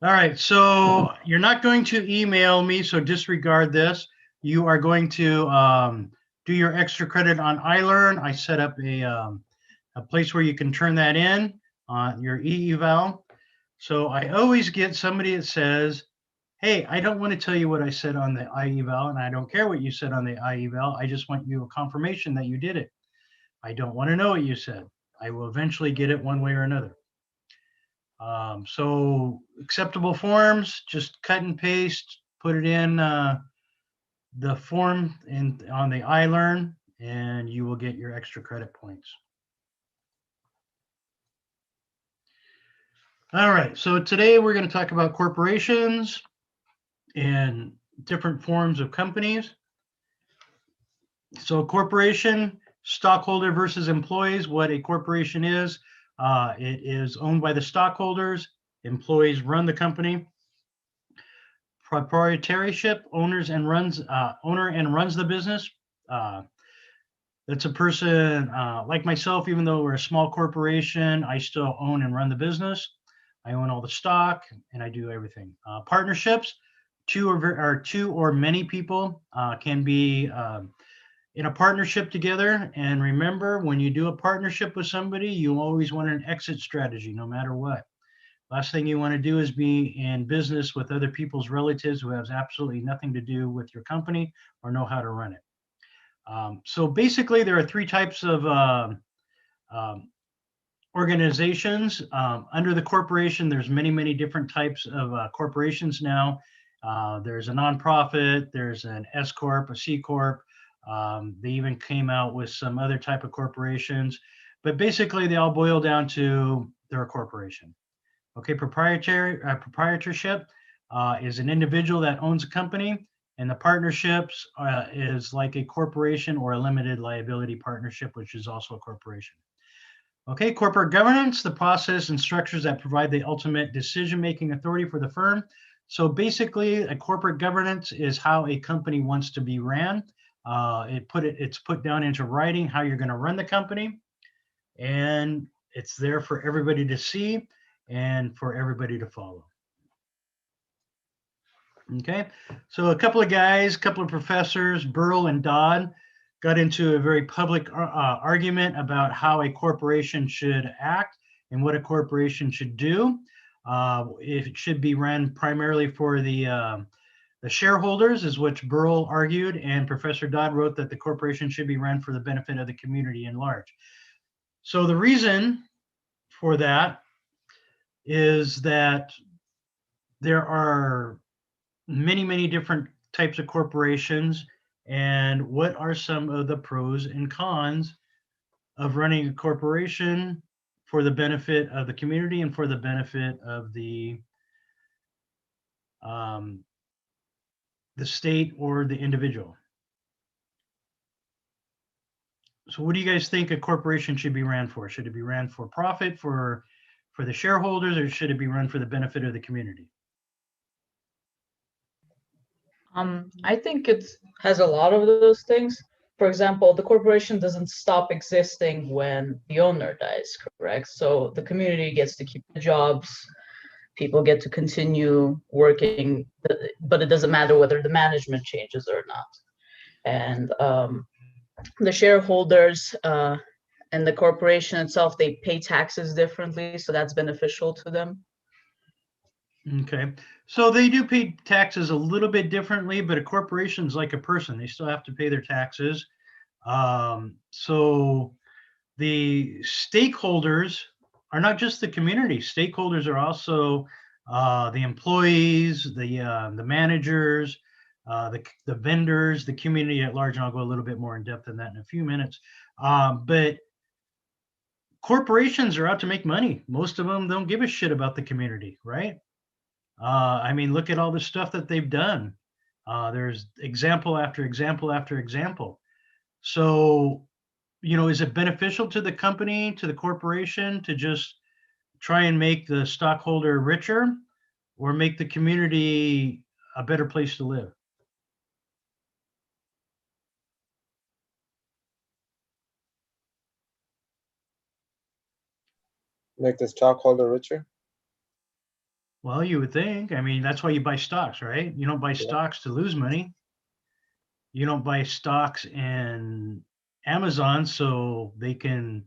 All right, so you're not going to email me, so disregard this. You are going to do your extra credit on iLearn. I set up a place where you can turn that in on your e-eval. So I always get somebody that says, hey, I don't want to tell you what I said on the iEval, and I don't care what you said on the iEval. I just want you a confirmation that you did it. I don't want to know what you said. I will eventually get it one way or another. So acceptable forms, just cut and paste, put it in the form on the iLearn, and you will get your extra credit points. All right, so today we're going to talk about corporations and different forms of companies. So corporation, stockholder versus employees, what a corporation is. It is owned by the stockholders. Employees run the company. Proprietorship, owner and runs the business. That's a person like myself. Even though we're a small corporation, I still own and run the business. I own all the stock and I do everything. Partnerships, two or many people can be in a partnership together. And remember, when you do a partnership with somebody, you always want an exit strategy, no matter what. Last thing you want to do is be in business with other people's relatives who has absolutely nothing to do with your company or know how to run it. So basically, there are three types of um, organizations. Under the corporation, there's many different types of corporations now. There's a nonprofit, there's an S Corp, a C Corp. They even came out with some other type of corporations. But basically, they all boil down to they're a corporation. Okay, proprietorship is an individual that owns a company, and the partnerships is like a corporation or a limited liability partnership, which is also a corporation. Okay, corporate governance, the process and structures that provide the ultimate decision-making authority for the firm. So basically, a corporate governance is how a company wants to be ran. It's put down into writing how you're going to run the company, and it's there for everybody to see and for everybody to follow. Okay, so a couple of guys, a couple of professors, Burl and Dodd, got into a very public argument about how a corporation should act and what a corporation should do. If it should be ran primarily for the shareholders, is what Burl argued, and Professor Dodd wrote that the corporation should be run for the benefit of the community in large. So the reason for that is that there are many different types of corporations, and what are some of the pros and cons of running a corporation for the benefit of the community and for the benefit of the state or the individual. So what do you guys think a corporation should be ran for? Should it be ran for profit for the shareholders, or should it be run for the benefit of the community? I think it has a lot of those things. For example, the corporation doesn't stop existing when the owner dies, correct? So the community gets to keep the jobs, people get to continue working, but it doesn't matter whether the management changes or not. And the shareholders and the corporation itself, they pay taxes differently, so that's beneficial to them. Okay, so they do pay taxes a little bit differently, but a corporation's like a person. They still have to pay their taxes. So the stakeholders are not just the community. Stakeholders are also the employees, the managers, the vendors, the community at large. And I'll go a little bit more in depth in that in a few minutes. But corporations are out to make money. Most of them don't give a shit about the community, right? I mean, look at all the stuff that they've done. There's example after example after example. So, is it beneficial to the company, to the corporation, to just try and make the stockholder richer or make the community a better place to live? Make the stockholder richer? Well, you would think. I mean, that's why you buy stocks, right? You don't buy stocks to lose money. You don't buy stocks in Amazon so they can,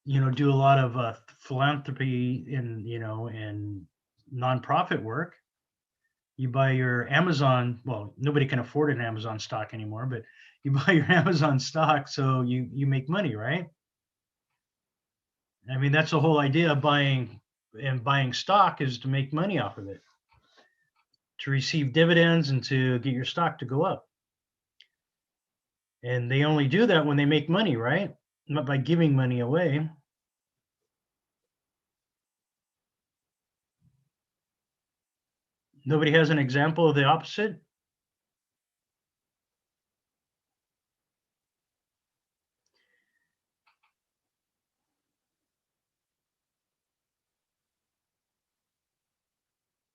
do a lot of philanthropy and nonprofit work. You buy your Amazon, well, nobody can afford an Amazon stock anymore, but you buy your Amazon stock so you make money, right? I mean, that's the whole idea of buying stock is to make money off of it, to receive dividends and to get your stock to go up. And they only do that when they make money, right? Not by giving money away. Nobody has an example of the opposite?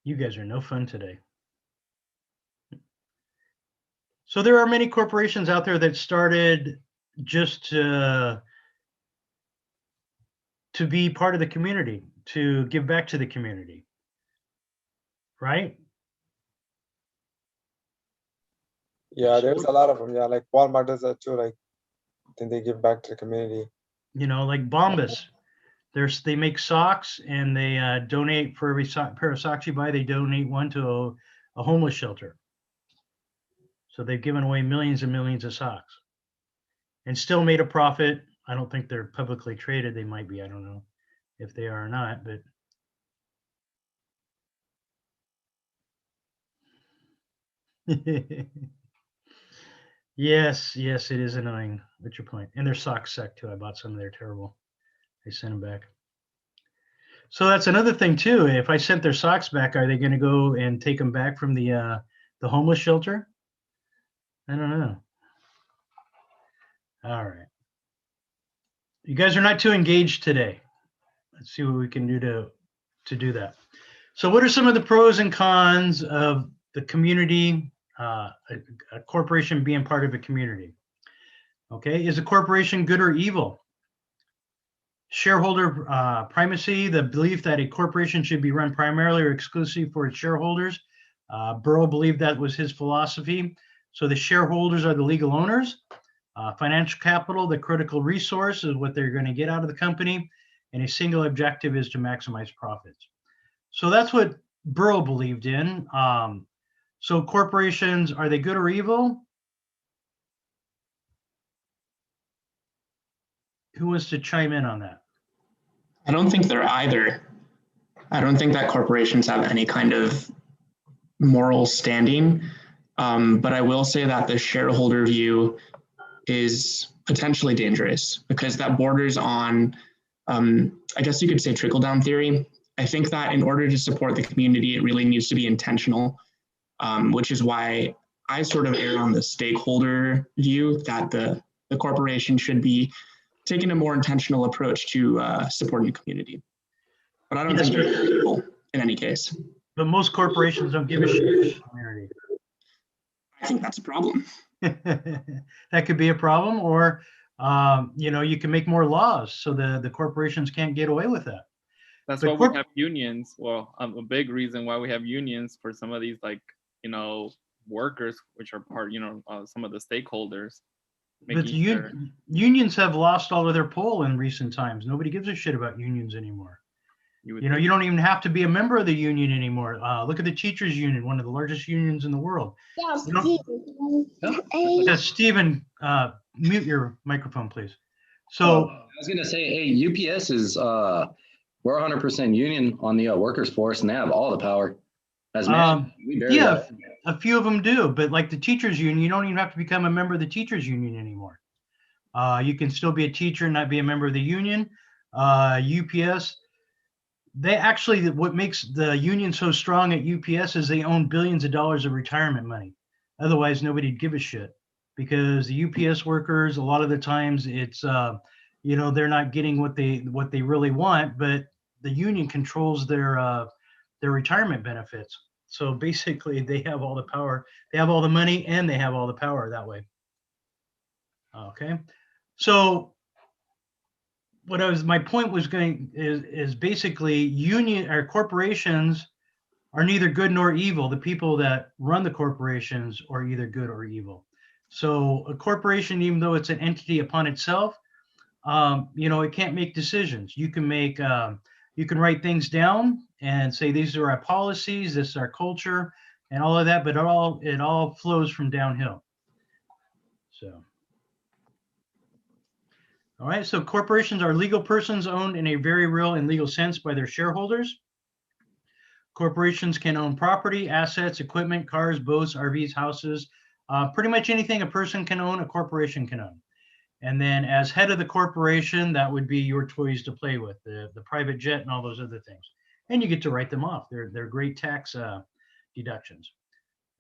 You guys are no fun today. So there are many corporations out there that started just to be part of the community, to give back to the community, right? Yeah, there's a lot of them. Yeah, like Walmart does that too. Like, I think they give back to the community. Like Bombas. They make socks and they donate for every pair of socks you buy. They donate one to a homeless shelter. So they've given away millions and millions of socks and still made a profit. I don't think they're publicly traded. They might be. I don't know if they are or not, but yes, it is annoying. What's your point? And their socks suck too. I bought some. They're terrible. I sent them back. So that's another thing too. If I sent their socks back, are they going to go and take them back from the homeless shelter? I don't know. All right. You guys are not too engaged today. Let's see what we can do to do that. So what are some of the pros and cons of the community, a corporation being part of a community? Okay, is a corporation good or evil? Shareholder primacy, the belief that a corporation should be run primarily or exclusively for its shareholders. Burrow believed that was his philosophy. So the shareholders are the legal owners. Financial capital, the critical resource, is what they're going to get out of the company. And a single objective is to maximize profits. So that's what Burrow believed in. So corporations, are they good or evil? Who wants to chime in on that? I don't think they're either. I don't think that corporations have any kind of moral standing. But I will say that the shareholder view is potentially dangerous because that borders on, I guess you could say, trickle-down theory. I think that in order to support the community, it really needs to be intentional, which is why I sort of err on the stakeholder view that the corporation should be taking a more intentional approach to supporting the community. But I don't think they're evil in any case. But most corporations don't give a shit about the community. I think that's a problem. That could be a problem, or you can make more laws so the corporations can't get away with that. That's why we have unions. Well, a big reason why we have unions for some of these, like, workers, which are part, some of the stakeholders. But unions have lost all of their pull in recent times. Nobody gives a shit about unions anymore. You don't even have to be a member of the union anymore. Look at the teachers union, one of the largest unions in the world. Stephen, mute your microphone, please. So I was going to say, hey, UPS is, we're 100% union on the workers force, and they have all the power. As yeah, a few of them do, but like the teachers union, you don't even have to become a member of the teachers union anymore. You can still be a teacher and not be a member of the union. UPS, they actually, what makes the union so strong at UPS is they own billions of dollars of retirement money. Otherwise, nobody'd give a shit, because the UPS workers, a lot of the times it's, they're not getting what they really want, but the union controls their retirement benefits. So basically they have all the power, they have all the money, and they have all the power that way. Okay. So my point was going is basically union or corporations are neither good nor evil. The people that run the corporations are either good or evil. So a corporation, even though it's an entity upon itself, it can't make decisions. You can you can write things down and say these are our policies, this is our culture, and all of that, but it all flows from downhill. So. All right, so corporations are legal persons owned in a very real and legal sense by their shareholders. Corporations can own property, assets, equipment, cars, boats, RVs, houses, pretty much anything a person can own, a corporation can own. And then as head of the corporation, that would be your toys to play with, the private jet and all those other things. And you get to write them off. They're great tax deductions.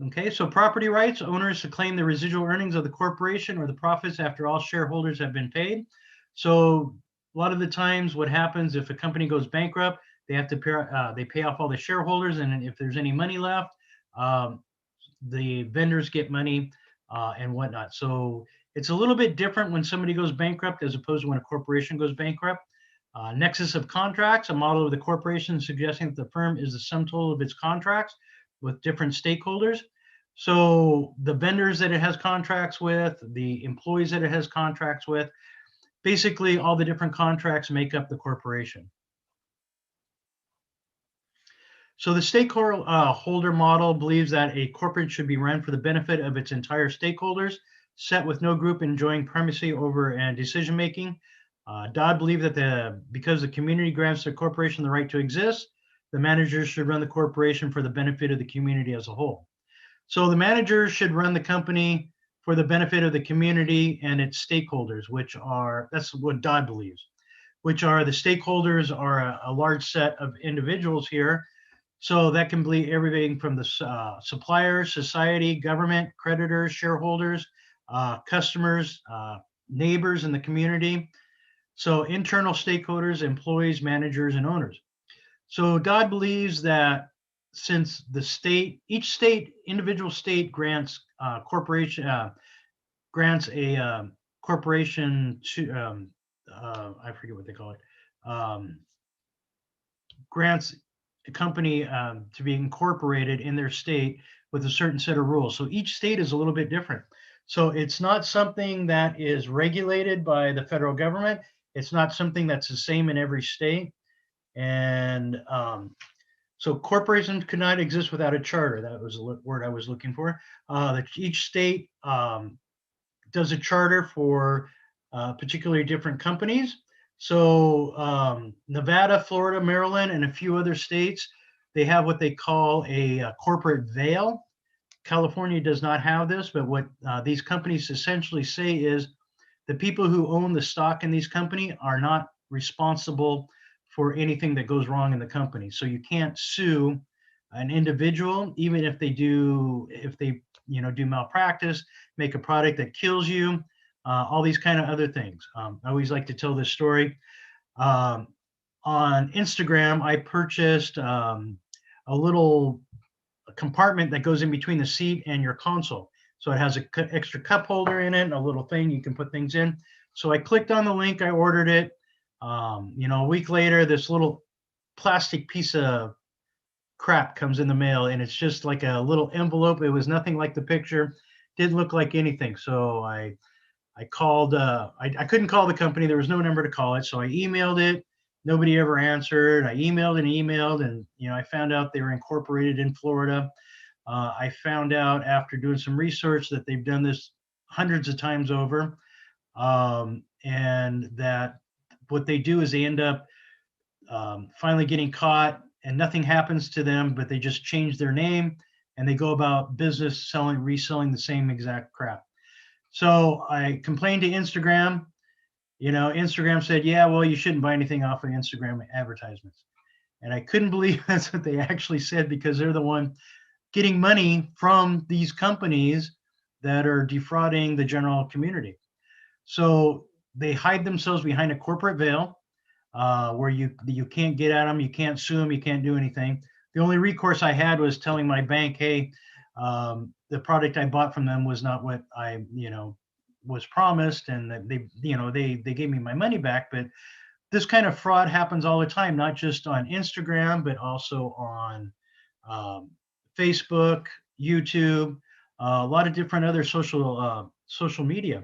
Okay, so property rights, owners to claim the residual earnings of the corporation or the profits after all shareholders have been paid. So a lot of the times what happens if a company goes bankrupt, they have to pay off all the shareholders, and if there's any money left, the vendors get money and whatnot. So it's a little bit different when somebody goes bankrupt as opposed to when a corporation goes bankrupt. Nexus of contracts, a model of the corporation suggesting that the firm is the sum total of its contracts with different stakeholders. So the vendors that it has contracts with, the employees that it has contracts with, basically all the different contracts make up the corporation. So the stakeholder model believes that a corporate should be run for the benefit of its entire stakeholders, set with no group enjoying primacy over decision making. Dodd believed that because the community grants the corporation the right to exist, the managers should run the corporation for the benefit of the community as a whole. So the managers should run the company for the benefit of the community and its stakeholders, that's what Dodd believes, which are the stakeholders are a large set of individuals here. So that can be everything from the suppliers, society, government, creditors, shareholders, customers, neighbors in the community. So internal stakeholders, employees, managers, and owners. So Dodd believes that since each individual state grants a corporation to, I forget what they call it, grants a company to be incorporated in their state with a certain set of rules. So each state is a little bit different. So it's not something that is regulated by the federal government. It's not something that's the same in every state. And so corporations could not exist without a charter. That was the word I was looking for. That each state does a charter for particularly different companies. So Nevada, Florida, Maryland, and a few other states, they have what they call a corporate veil. California does not have this, but what these companies essentially say is the people who own the stock in these companies are not responsible for anything that goes wrong in the company. So you can't sue an individual, even if they do malpractice, make a product that kills you, all these kind of other things. I always like to tell this story. On Instagram, I purchased a little compartment that goes in between the seat and your console. So it has an extra cup holder in it and a little thing you can put things in. So I clicked on the link, I ordered it. A week later, this little plastic piece of crap comes in the mail, and it's just like a little envelope. It was nothing like the picture, didn't look like anything. So I called, I couldn't call the company. There was no number to call it. So I emailed it. Nobody ever answered. I emailed and I found out they were incorporated in Florida. I found out after doing some research that they've done this hundreds of times over, and that what they do is they end up finally getting caught and nothing happens to them, but they just change their name and they go about business reselling the same exact crap. So I complained to Instagram. Instagram said, yeah, well, you shouldn't buy anything off of Instagram advertisements. And I couldn't believe that's what they actually said, because they're the one getting money from these companies that are defrauding the general community. So they hide themselves behind a corporate veil where you can't get at them, you can't sue them, you can't do anything. The only recourse I had was telling my bank, hey, the product I bought from them was not what I was promised, and that they gave me my money back, but this kind of fraud happens all the time, not just on Instagram, but also on Facebook, YouTube, a lot of different other social media.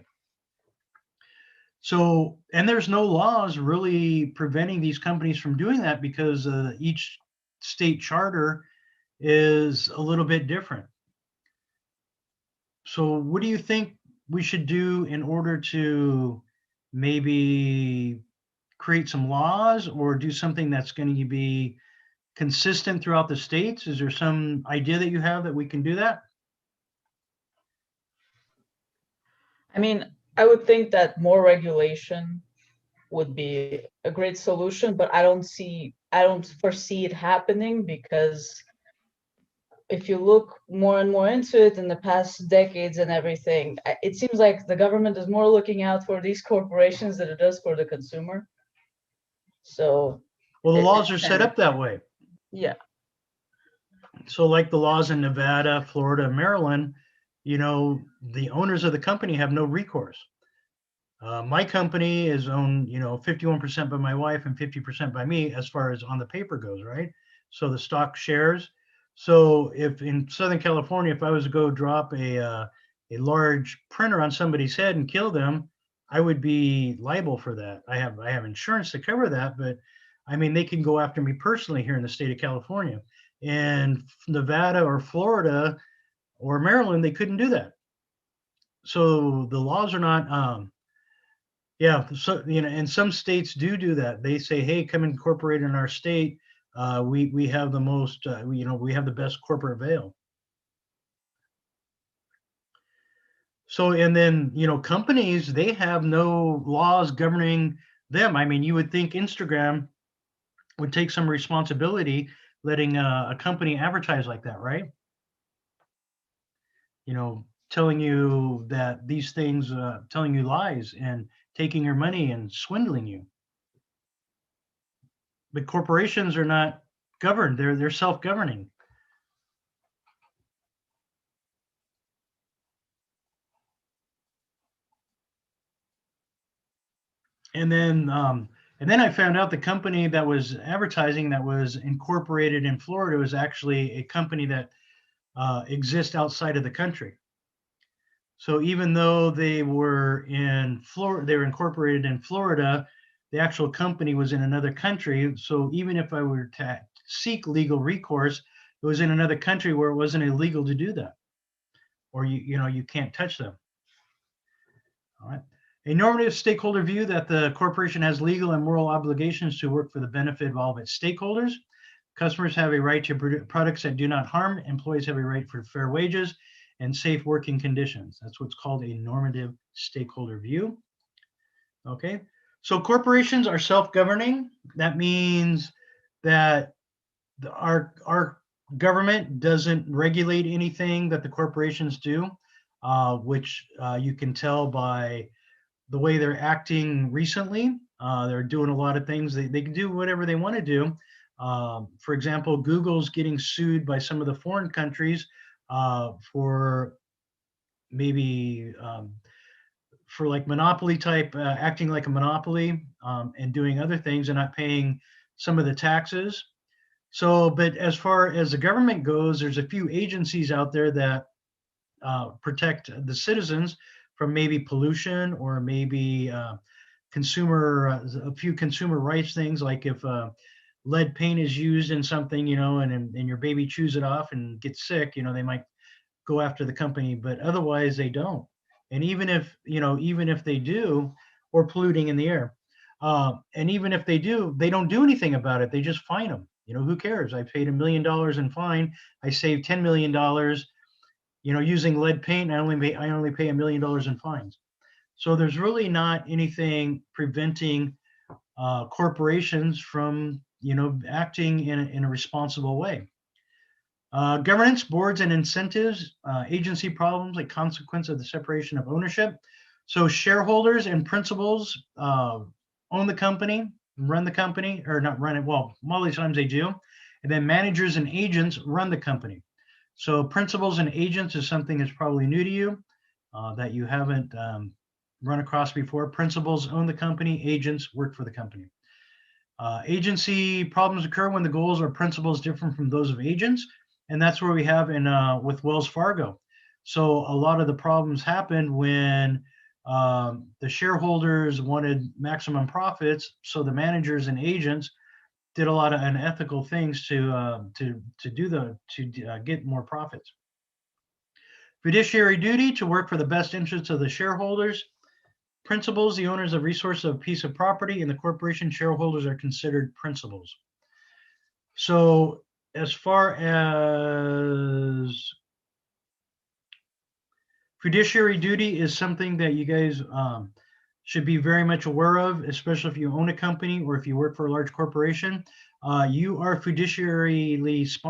So, and there's no laws really preventing these companies from doing that because each state charter is a little bit different. So what do you think we should do in order to maybe create some laws or do something that's going to be consistent throughout the states? Is there some idea that you have that we can do that? I mean, I would think that more regulation would be a great solution, but I don't foresee it happening because if you look more and more into it in the past decades and everything, it seems like the government is more looking out for these corporations than it does for the consumer. So, Well, the it- laws are set up that way. yeah, So like the laws in Nevada, Florida, Maryland, you know, the owners of the company have no recourse. My company is owned, you know, 51% by my wife and 50% by me as far as on the paper goes, right? So the stock shares. So if in Southern California, if I was to go drop a large printer on somebody's head and kill them, I would be liable for that. I have insurance to cover that, but I mean, they can go after me personally here in the state of California. And Nevada or Florida or Maryland, they couldn't do that. So the laws are not, yeah. So, you know, and some states do that. They say, hey, come incorporate in our state. We have the most, you know, we have the best corporate veil. So, and then, you know, companies, they have no laws governing them. I mean, you would think Instagram would take some responsibility letting a company advertise like that, right? You know, telling you that these things, telling you lies and taking your money and swindling you. But corporations are not governed; they're self-governing. And then I found out the company that was advertising that was incorporated in Florida was actually a company that exists outside of the country. So even though they were in Florida, they were incorporated in Florida, the actual company was in another country. So even if I were to seek legal recourse, it was in another country where it wasn't illegal to do that, or you know, you can't touch them. All right. A normative stakeholder view that the corporation has legal and moral obligations to work for the benefit of all of its stakeholders. Customers have a right to products that do not harm. Employees have a right for fair wages and safe working conditions. That's what's called a normative stakeholder view. Okay, so corporations are self-governing. That means that our government doesn't regulate anything that the corporations do, which you can tell by the way they're acting recently. They're doing a lot of things. They can do whatever they want to do. For example, Google's getting sued by some of the foreign countries for maybe for like monopoly type, acting like a monopoly and doing other things and not paying some of the taxes. So, but as far as the government goes, there's a few agencies out there that protect the citizens from maybe pollution or maybe a few consumer rights things, like if lead paint is used in something, you know, and your baby chews it off and gets sick, you know, they might go after the company, but otherwise they don't. And even if, you know, even if they do, or polluting in the air, and even if they do, they don't do anything about it. They just fine them. You know, who cares? I paid $1 million in fine. I saved $10 million, you know, using lead paint. I only pay $1 million in fines. So there's really not anything preventing corporations from, you know, acting in a responsible way. Governance, boards, and incentives, agency problems, like consequence of the separation of ownership. So shareholders and principals own the company, run the company, or not run it. Well, most of the times they do. And then managers and agents run the company. So principals and agents is something that's probably new to you that you haven't run across before. Principals own the company, agents work for the company. Agency problems occur when the goals or principles differ from those of agents, and that's where we have in with Wells Fargo. So a lot of the problems happened when the shareholders wanted maximum profits, so the managers and agents did a lot of unethical things to get more profits. Fiduciary duty to work for the best interests of the shareholders. Principals, the owners of resources of a piece of property, and the corporation shareholders are considered principals. So as far as fiduciary duty is something that you guys should be very much aware of, especially if you own a company or if you work for a large corporation. You are fiduciarily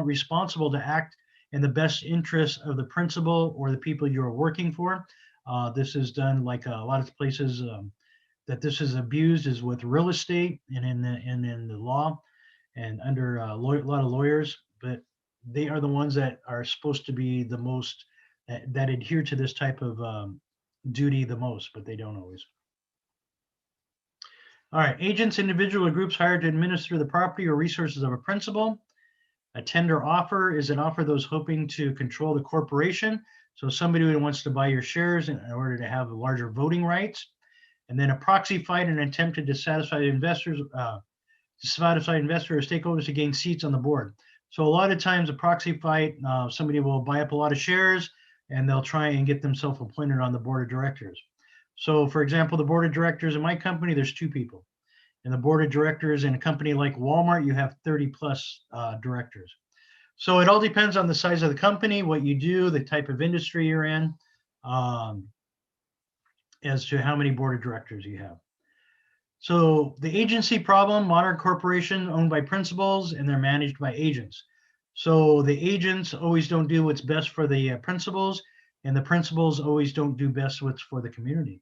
responsible to act in the best interest of the principal or the people you are working for. This is done like a lot of places that this is abused is with real estate and in the law and under a lot of lawyers, but they are the ones that are supposed to be the most that adhere to this type of duty the most, but they don't always. All right, agents, individual or groups hired to administer the property or resources of a principal. A tender offer is an offer those hoping to control the corporation. So somebody who wants to buy your shares in order to have larger voting rights. And then a proxy fight, an attempt to dissatisfy investors, or stakeholders to gain seats on the board. So a lot of times a proxy fight, somebody will buy up a lot of shares and they'll try and get themselves appointed on the board of directors. So for example, the board of directors in my company, there's 2 people. And the board of directors in a company like Walmart, you have 30 plus directors. So it all depends on the size of the company, what you do, the type of industry you're in, as to how many board of directors you have. So the agency problem, modern corporations owned by principals and they're managed by agents. So the agents always don't do what's best for the principals, and the principals always don't do best what's for the community.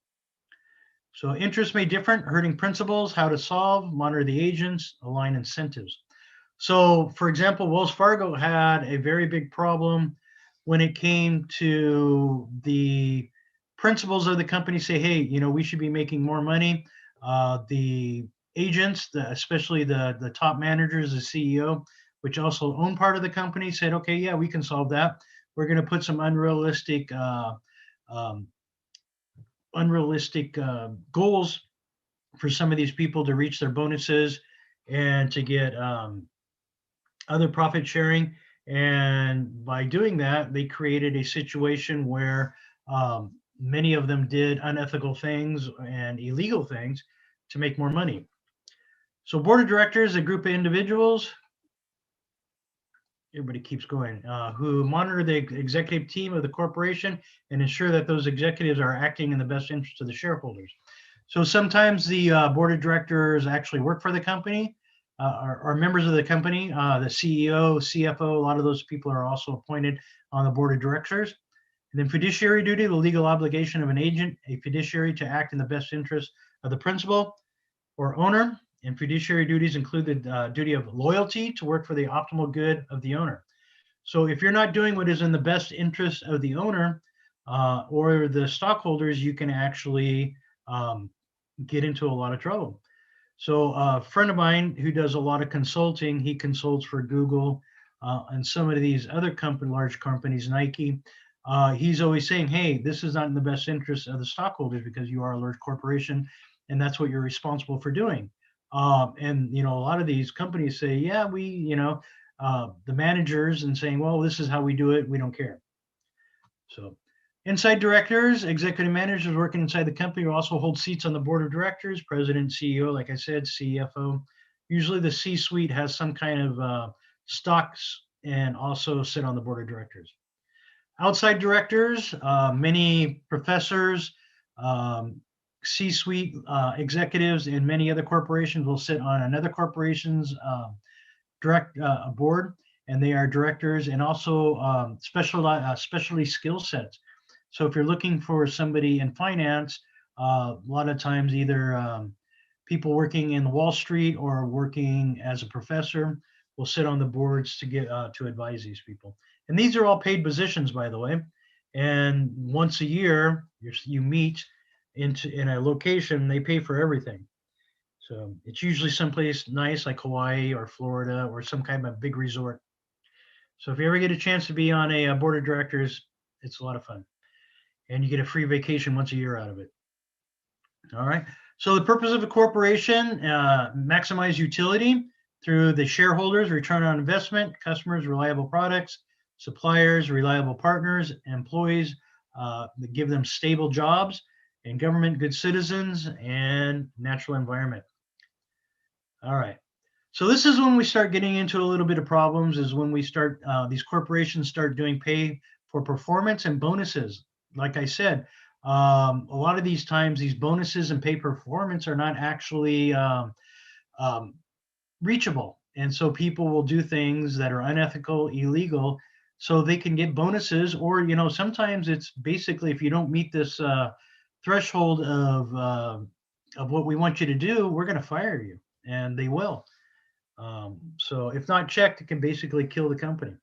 So interests may differ, hurting principals, how to solve, monitor the agents, align incentives. So for example, Wells Fargo had a very big problem when it came to the principals of the company say, hey, you know, we should be making more money. The agents, especially the top managers, the CEO, which also own part of the company, said, okay, yeah, we can solve that. We're going to put some unrealistic goals for some of these people to reach their bonuses and to get other profit sharing. And by doing that, they created a situation where many of them did unethical things and illegal things to make more money. So board of directors, a group of individuals, everybody keeps going, who monitor the executive team of the corporation and ensure that those executives are acting in the best interest of the shareholders. So sometimes the board of directors actually work for the company, are members of the company, the CEO, CFO, a lot of those people are also appointed on the board of directors. And then fiduciary duty, the legal obligation of an agent, a fiduciary to act in the best interest of the principal or owner. And fiduciary duties include the duty of loyalty to work for the optimal good of the owner. So if you're not doing what is in the best interest of the owner or the stockholders, you can actually get into a lot of trouble. So a friend of mine who does a lot of consulting, he consults for Google and some of these other large companies, Nike. He's always saying, hey, this is not in the best interest of the stockholders because you are a large corporation and that's what you're responsible for doing. And, you know, a lot of these companies say, yeah, we, you know, the managers and saying, well, this is how we do it. We don't care. So inside directors, executive managers working inside the company who also hold seats on the board of directors, president, CEO, like I said, CFO. Usually the C-suite has some kind of stocks and also sit on the board of directors. Outside directors, many professors, C-suite executives in many other corporations will sit on another corporation's board, and they are directors and also specialty skill sets. So if you're looking for somebody in finance, a lot of times either people working in Wall Street or working as a professor will sit on the boards to get to advise these people. And these are all paid positions, by the way. And once a year, you meet in a location, they pay for everything. So it's usually someplace nice like Hawaii or Florida or some kind of big resort. So if you ever get a chance to be on a board of directors, it's a lot of fun. And you get a free vacation once a year out of it. All right. So the purpose of a corporation, maximize utility through the shareholders, return on investment, customers, reliable products, suppliers, reliable partners, employees, that give them stable jobs, and government, good citizens, and natural environment. All right. So this is when we start getting into a little bit of problems, is when we start, these corporations start doing pay for performance and bonuses. Like I said, a lot of these times, these bonuses and pay performance are not actually reachable. And so people will do things that are unethical, illegal, so they can get bonuses. Or, sometimes it's basically, if you don't meet this threshold of what we want you to do, we're going to fire you, and they will. So if not checked, it can basically kill the company.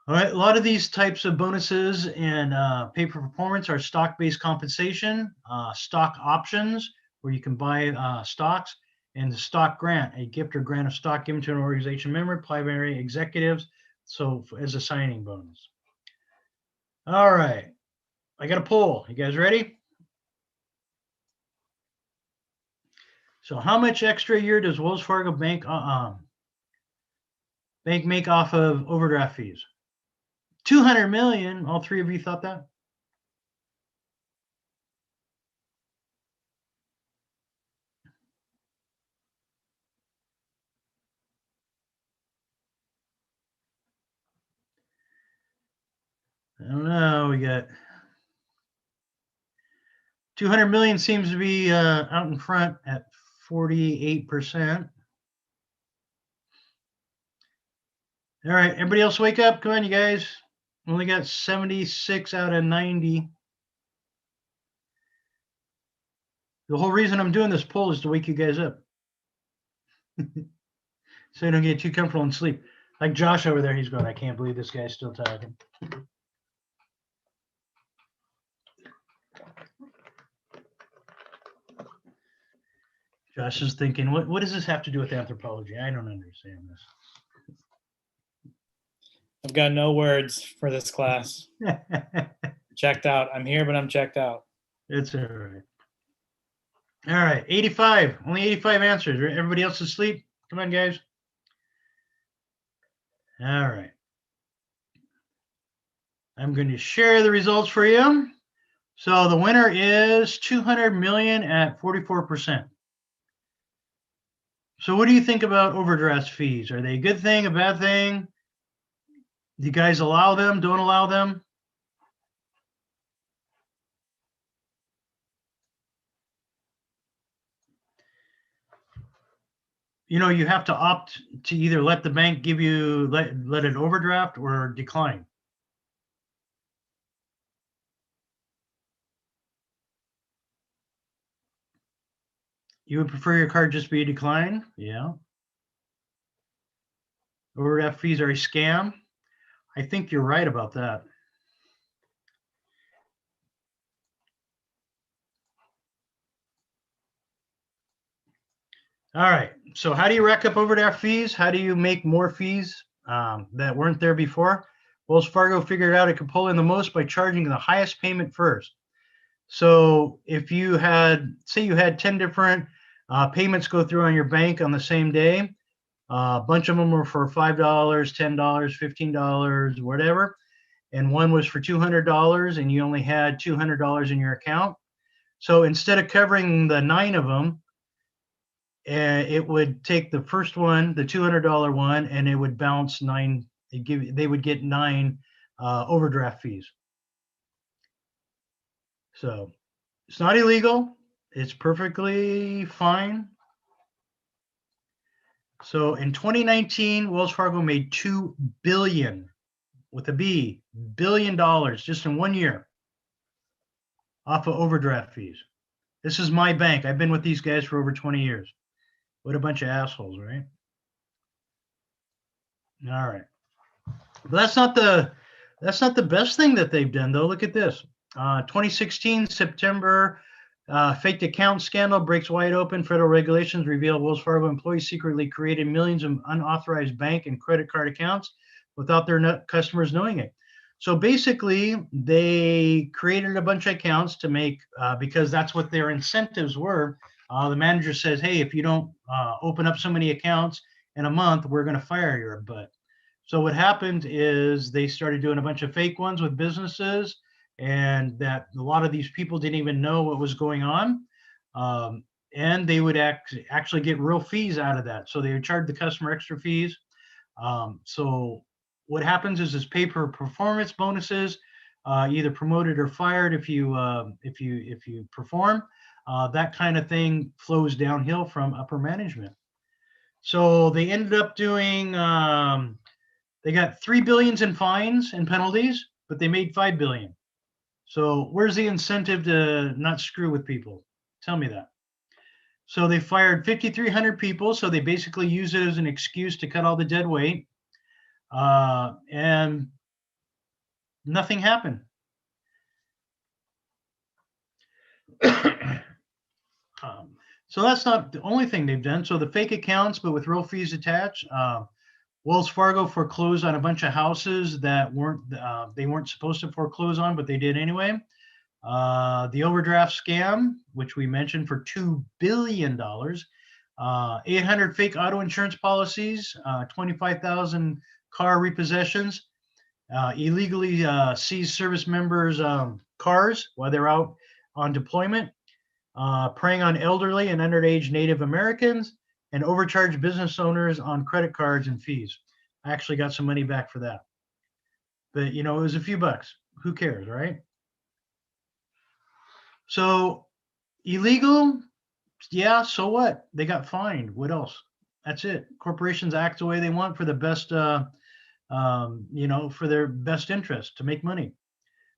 All right, a lot of these types of bonuses and pay for performance are stock-based compensation, stock options, where you can buy stocks, and the stock grant, a gift or grant of stock given to an organization member, primary executives, so as a signing bonus. All right, I got a poll. You guys ready? So how much extra a year does Wells Fargo Bank make off of overdraft fees? 200 million. All three of you thought that? I don't know. We got 200 million seems to be out in front at 48%. All right, everybody else wake up. Come on, you guys. Only got 76 out of 90. The whole reason I'm doing this poll is to wake you guys up. So you don't get too comfortable and sleep. Like Josh over there, he's going, I can't believe this guy's still talking. Josh is thinking, what does this have to do with anthropology? I don't understand this. I've got no words for this class. Checked out. I'm here, but I'm checked out. It's all right. All right, 85. Only 85 answers. Everybody else asleep? Come on, guys. All right. I'm going to share the results for you. So the winner is 200 million at 44%. So what do you think about overdraft fees? Are they a good thing, a bad thing? Do you guys allow them, don't allow them? You have to opt to either let the bank give you, let it overdraft or decline. You would prefer your card just be a decline? Yeah. Overdraft fees are a scam. I think you're right about that. All right. So how do you rack up overdraft fees? How do you make more fees that weren't there before? Wells Fargo figured out it could pull in the most by charging the highest payment first. So if you had, say you had 10 different payments go through on your bank on the same day, a bunch of them were for $5, $10, $15, whatever, and one was for $200 and you only had $200 in your account. So instead of covering the 9 of them, it would take the first one, the $200 one, and it would bounce 9. They would get 9 overdraft fees. So it's not illegal. It's perfectly fine. So in 2019, Wells Fargo made $2 billion, with a B, $billion just in 1 year off of overdraft fees. This is my bank. I've been with these guys for over 20 years. What a bunch of assholes, right? All right. But that's not the best thing that they've done, though. Look at this. 2016, September Faked account scandal breaks wide open. Federal regulations reveal Wells Fargo employees secretly created millions of unauthorized bank and credit card accounts without their customers knowing it. So basically, they created a bunch of accounts to make, because that's what their incentives were. The manager says, hey, if you don't open up so many accounts in a month, we're going to fire your butt. So what happened is they started doing a bunch of fake ones with businesses, and that a lot of these people didn't even know what was going on. And they would actually get real fees out of that. So they would charge the customer extra fees. So what happens is this pay for performance bonuses, either promoted or fired if you perform. That kind of thing flows downhill from upper management. So they ended up doing, they got $3 billion in fines and penalties, but they made $5 billion. So where's the incentive to not screw with people? Tell me that. So they fired 5,300 people. So they basically use it as an excuse to cut all the dead weight. And nothing happened. So that's not the only thing they've done. So the fake accounts, but with real fees attached. Wells Fargo foreclosed on a bunch of houses that they weren't supposed to foreclose on, but they did anyway. The overdraft scam, which we mentioned, for $2 billion. 800 fake auto insurance policies, 25,000 car repossessions, illegally seized service members' cars while they're out on deployment, preying on elderly and underage Native Americans, and overcharged business owners on credit cards and fees. I actually got some money back for that. But, it was a few bucks. Who cares, right? So illegal, yeah, so what? They got fined. What else? That's it. Corporations act the way they want for the best, for their best interest to make money.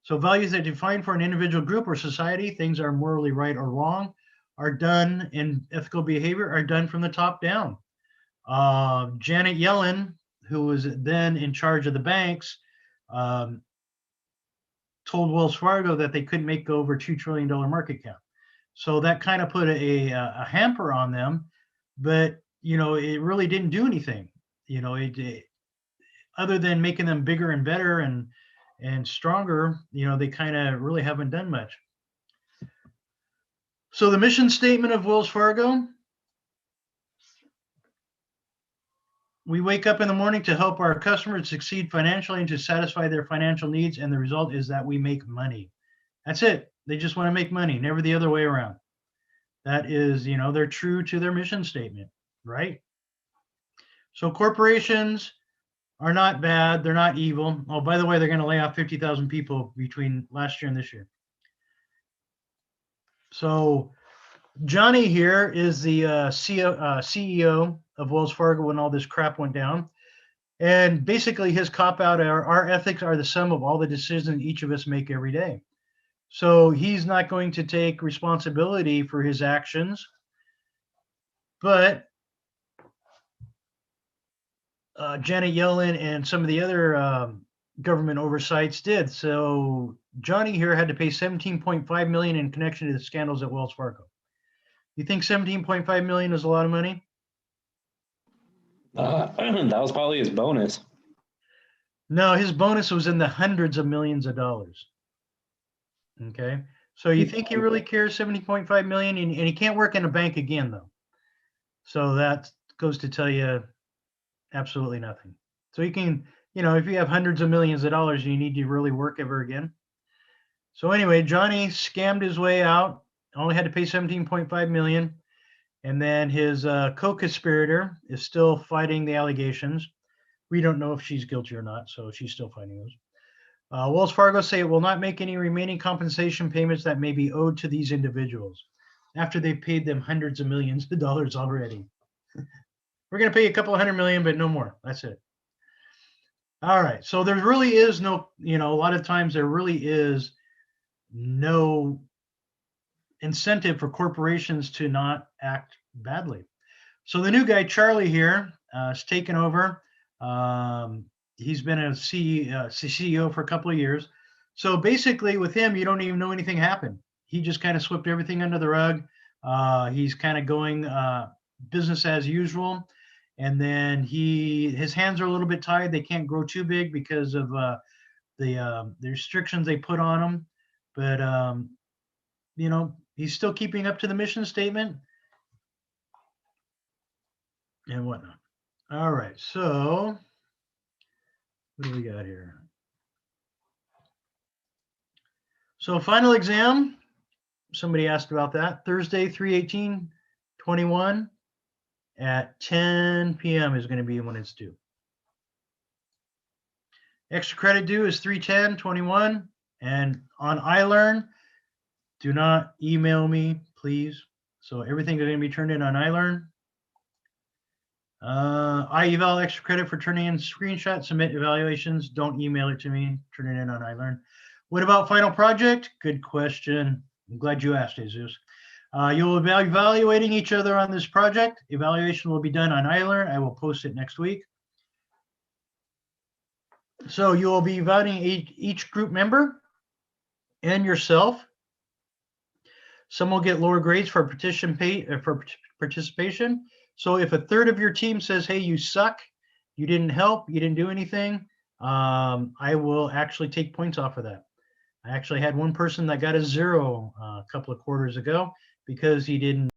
So values that define for an individual group or society, things are morally right or wrong, are done in ethical behavior, are done from the top down. Janet Yellen, who was then in charge of the banks, told Wells Fargo that they couldn't make over $2 trillion market cap. So that kind of put a hamper on them, but it really didn't do anything. It other than making them bigger and better and stronger, they kind of really haven't done much. So the mission statement of Wells Fargo: we wake up in the morning to help our customers succeed financially and to satisfy their financial needs, and the result is that we make money. That's it. They just want to make money, never the other way around. That is, they're true to their mission statement, right? So corporations are not bad. They're not evil. Oh, by the way, they're going to lay off 50,000 people between last year and this year. So Johnny here is the CEO of Wells Fargo when all this crap went down. And basically his cop-out are, our ethics are the sum of all the decisions each of us make every day. So he's not going to take responsibility for his actions. But Janet Yellen and some of the other government oversights did. So Johnny here had to pay $17.5 million in connection to the scandals at Wells Fargo. You think $17.5 million is a lot of money? That was probably his bonus. No, his bonus was in the hundreds of millions of dollars. Okay, so you think he really cares? $70.5 million, and he can't work in a bank again, though. So that goes to tell you absolutely nothing. So you can, if you have hundreds of millions of dollars, you need to really work ever again. So anyway, Johnny scammed his way out, only had to pay $17.5 million. And then his co-conspirator is still fighting the allegations. We don't know if she's guilty or not, so she's still fighting those. Wells Fargo say it will not make any remaining compensation payments that may be owed to these individuals after they paid them hundreds of millions of dollars already. We're going to pay a couple of $100 million, but no more. That's it. All right. So there really is no, a lot of times there really is no incentive for corporations to not act badly. So the new guy, Charlie here, has taken over. He's been a CEO for a couple of years. So basically with him, you don't even know anything happened. he just kind of swept everything under the rug. He's kind of going business as usual. And then his hands are a little bit tied. They can't grow too big because of the restrictions they put on him. But you know, he's still keeping up to the mission statement and whatnot. All right, so what do we got here? So final exam, somebody asked about that. Thursday, 3/18/21 at 10 p.m. is going to be when it's due. Extra credit due is 3/10/21. And on iLearn, do not email me, please. So everything is going to be turned in on iLearn. iEval extra credit for turning in screenshots, submit evaluations. Don't email it to me. Turn it in on iLearn. What about final project? Good question. I'm glad you asked, Jesus. You'll be evaluating each other on this project. Evaluation will be done on iLearn. I will post it next week. So you will be evaluating each group member and yourself. Some will get lower grades for participation. So if a third of your team says, hey, you suck, you didn't help, you didn't do anything, I will actually take points off of that. I actually had one person that got a 0 a couple of quarters ago because he didn't